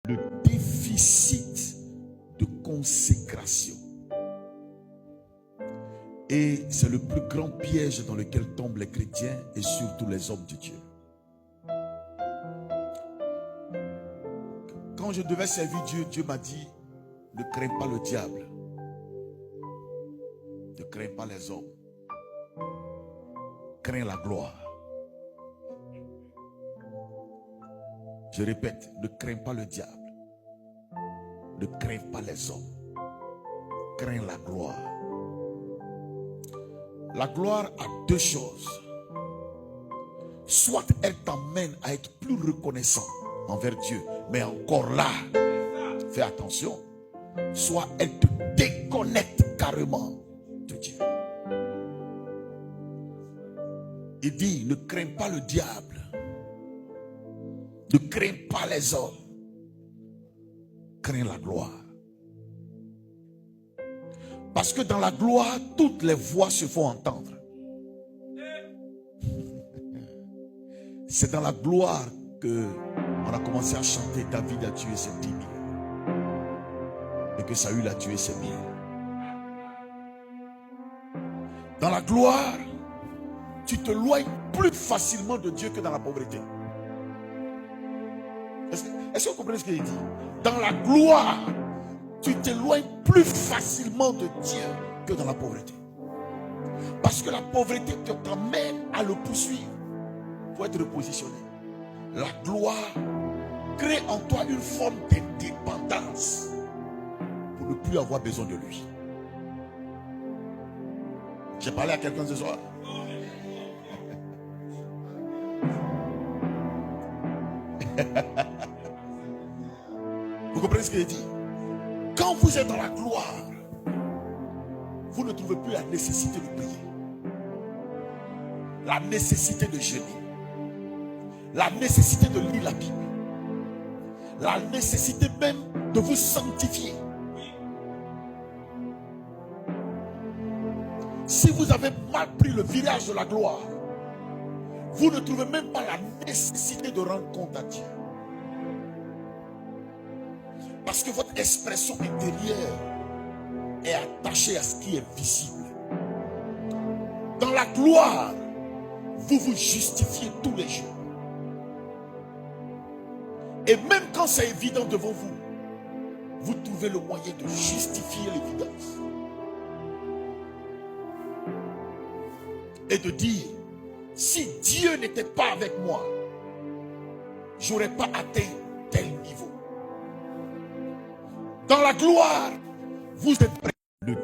Le déficit de consécration. Et c'est le plus grand piège dans lequel tombent les chrétiens et surtout les hommes de Dieu. Quand je devais servir Dieu, Dieu m'a dit, ne crains pas le diable. Ne crains pas les hommes. Crains la gloire. Je répète, ne crains pas le diable. Ne crains pas les hommes. Crains la gloire. La gloire a deux choses. Soit elle t'emmène à être plus reconnaissant envers Dieu, mais encore là, fais attention. Soit elle te déconnecte carrément de Dieu. Il dit, ne crains pas le diable. Ne crains pas les hommes. Crains la gloire. Parce que dans la gloire, toutes les voix se font entendre. C'est dans la gloire que on a commencé à chanter David a tué ses 10 000 et que Saül a tué ses 1000. Dans la gloire, tu te loignes plus facilement de Dieu que dans la pauvreté. Est-ce que vous comprenez ce qu'il dit? Dans la gloire, tu t'éloignes plus facilement de Dieu que dans la pauvreté. Parce que la pauvreté te t'amène à le poursuivre pour être repositionné. La gloire crée en toi une forme d'indépendance pour ne plus avoir besoin de lui. J'ai parlé à quelqu'un ce soir. Vous comprenez ce qu'il dit? Quand vous êtes dans la gloire, vous ne trouvez plus la nécessité de prier, la nécessité de jeûner, la nécessité de lire la Bible, la nécessité même de vous sanctifier. Si vous avez mal pris le virage de la gloire, vous ne trouvez même pas la nécessité de rendre compte à Dieu. Parce que votre expression intérieure est attachée à ce qui est visible. Dans la gloire, vous vous justifiez tous les jours. Et même quand c'est évident devant vous, vous trouvez le moyen de justifier l'évidence. Et de dire, si Dieu n'était pas avec moi, je n'aurais pas atteint tel niveau. Dans la gloire, vous êtes prêts. Le